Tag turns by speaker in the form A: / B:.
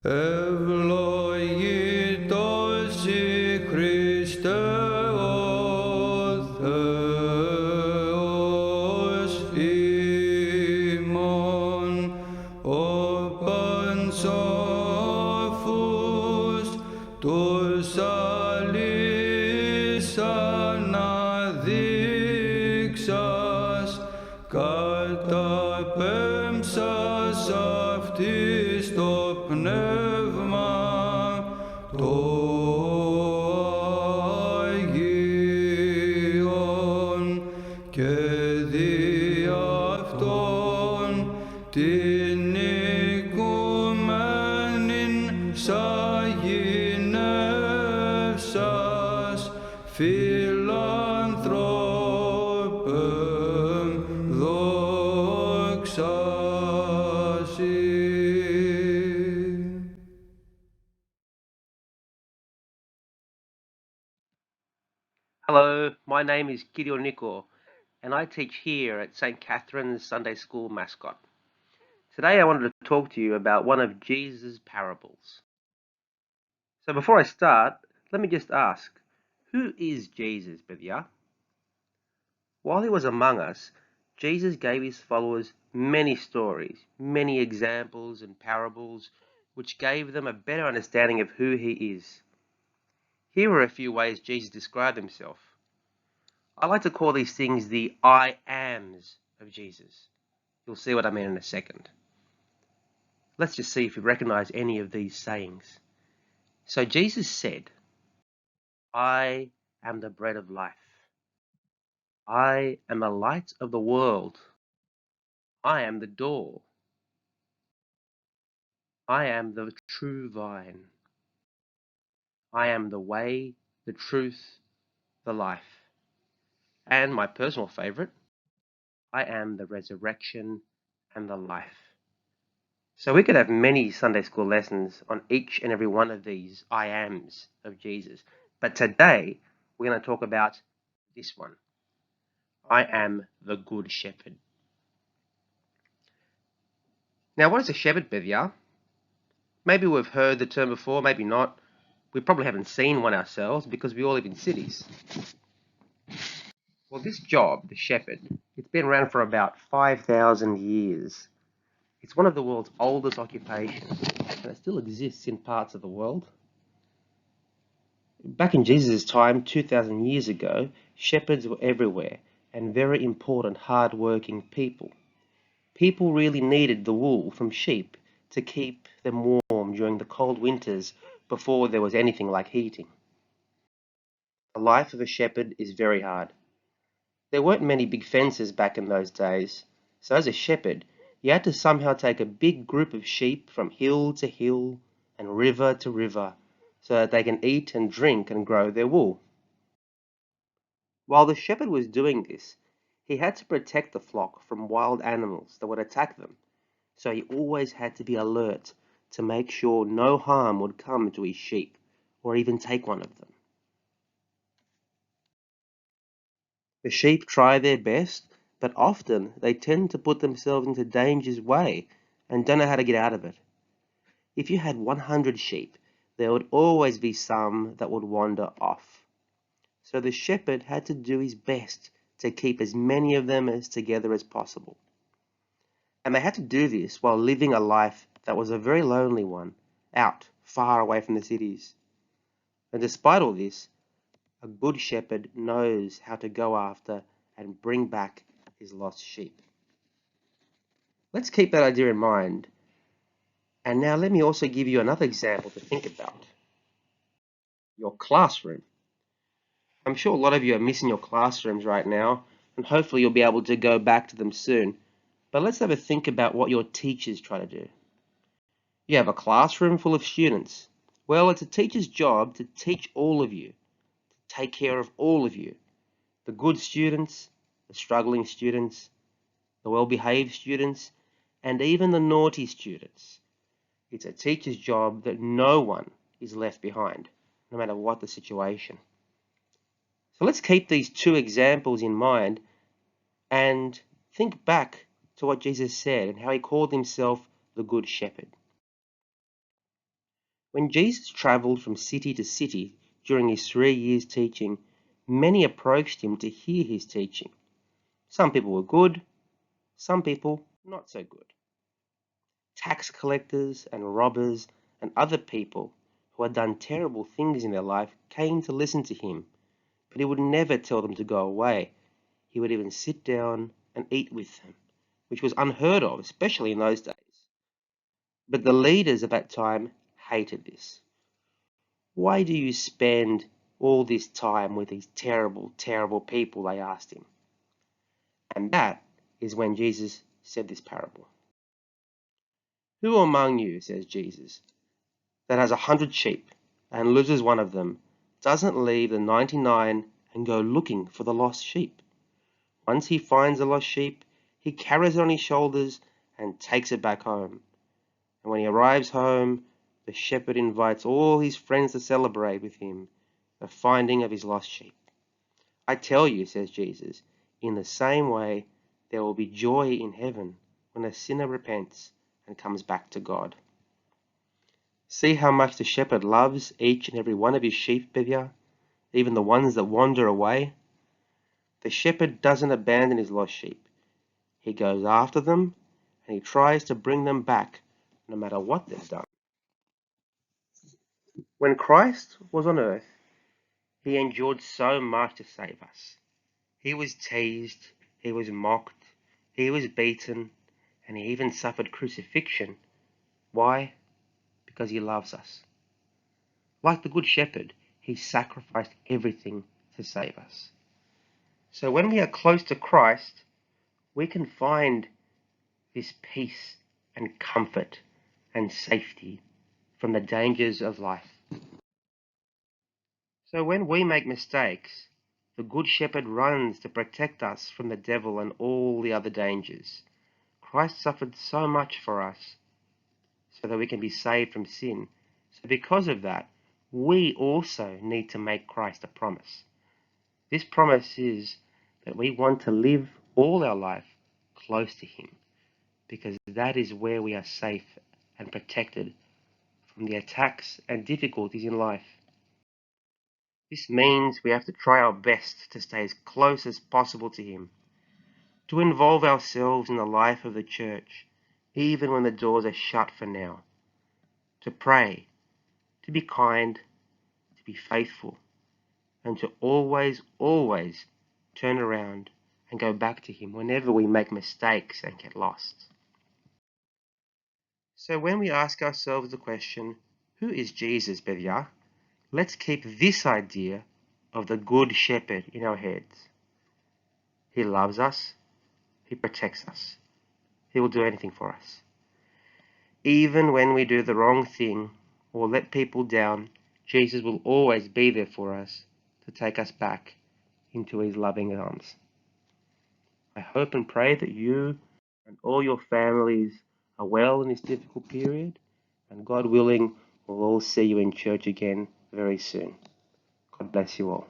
A: Ευλογητός η Χριστέ ο Θεός ημών, ο πανσόφους τους αλείς αναδείξας, καταπέμψας αυτής το πνεύμα το Αγίον και δι' αυτόν την οικουμένην σαγηνεύσας φιλάνθρωπε δόξα σοι.
B: Hello, my name is Gideon Nico, and I teach here at St. Catherine's Sunday School Mascot. Today I wanted to talk to you about one of Jesus' parables. So before I start, let me just ask, who is Jesus, Bidya? While he was among us, Jesus gave his followers many stories, many examples and parables, which gave them a better understanding of who he is. Here are a few ways Jesus described himself. I like to call these things the I ams of Jesus. You'll see what I mean in a second. Let's just see if you recognize any of these sayings. So Jesus said, I am the bread of life. I am the light of the world. I am the door. I am the true vine. I am the way, the truth, the life. And my personal favorite, I am the resurrection and the life. So we could have many Sunday school lessons on each and every one of these I ams of Jesus. But today we're going to talk about this one. I am the good shepherd. Now, what is a shepherd, Bivya? Maybe we've heard the term before, maybe not. We probably haven't seen one ourselves because we all live in cities. Well, this job, the shepherd, it's been around for about 5,000 years. It's one of the world's oldest occupations, and it still exists in parts of the world. Back in Jesus' time, 2,000 years ago, shepherds were everywhere and very important, hard-working people. People really needed the wool from sheep to keep them warm during the cold winters before there was anything like heating. The life of a shepherd is very hard. There weren't many big fences back in those days, so as a shepherd, you had to somehow take a big group of sheep from hill to hill and river to river so that they can eat and drink and grow their wool. While the shepherd was doing this, he had to protect the flock from wild animals that would attack them, so he always had to be alert to make sure no harm would come to his sheep or even take one of them. The sheep try their best, but often they tend to put themselves into danger's way and don't know how to get out of it. If you had 100 sheep, there would always be some that would wander off. So the shepherd had to do his best to keep as many of them as together as possible. And they had to do this while living a life that was a very lonely one, out, far away from the cities. And despite all this, a good shepherd knows how to go after and bring back his lost sheep. Let's keep that idea in mind. And now let me also give you another example to think about. Your classroom. I'm sure a lot of you are missing your classrooms right now, and hopefully you'll be able to go back to them soon. But let's have a think about what your teachers try to do. You have a classroom full of students. Well, it's a teacher's job to teach all of you, to take care of all of you. The good students, the struggling students, the well-behaved students, and even the naughty students. It's a teacher's job that no one is left behind, no matter what the situation. So let's keep these two examples in mind and think back to what Jesus said and how he called himself the Good Shepherd. When Jesus travelled from city to city during his 3 years teaching, many approached him to hear his teaching. Some people were good, some people not so good. Tax collectors and robbers and other people who had done terrible things in their life came to listen to him, but he would never tell them to go away. He would even sit down and eat with them, which was unheard of, especially in those days. But the leaders of that time hated this. Why do you spend all this time with these terrible, terrible people? They asked him. And that is when Jesus said this parable. Who among you, says Jesus, that has 100 sheep and loses one of them, doesn't leave the 99 and go looking for the lost sheep? Once he finds the lost sheep, he carries it on his shoulders and takes it back home. And when he arrives home, the shepherd invites all his friends to celebrate with him the finding of his lost sheep. I tell you, says Jesus, in the same way there will be joy in heaven when a sinner repents and comes back to God. See how much the shepherd loves each and every one of his sheep, Bevya, even the ones that wander away. The shepherd doesn't abandon his lost sheep. He goes after them and he tries to bring them back no matter what they've done. When Christ was on earth, he endured so much to save us. He was teased, he was mocked, he was beaten, and he even suffered crucifixion. Why? Because he loves us. Like the Good Shepherd, he sacrificed everything to save us. So when we are close to Christ, we can find this peace and comfort and safety from the dangers of life. So when we make mistakes, the Good Shepherd runs to protect us from the devil and all the other dangers. Christ suffered so much for us so that we can be saved from sin. So because of that, we also need to make Christ a promise. This promise is that we want to live all our life close to him, because that is where we are safe and protected from the attacks and difficulties in life. This means we have to try our best to stay as close as possible to him, to involve ourselves in the life of the church, even when the doors are shut for now, to pray, to be kind, to be faithful, and to always, always turn around and go back to him whenever we make mistakes and get lost. So when we ask ourselves the question, who is Jesus, Bevya? Let's keep this idea of the Good Shepherd in our heads. He loves us. He protects us. He will do anything for us. Even when we do the wrong thing or let people down, Jesus will always be there for us to take us back into his loving arms. I hope and pray that you and all your families are well in this difficult period, and God willing, we'll all see you in church again very soon. God bless you all.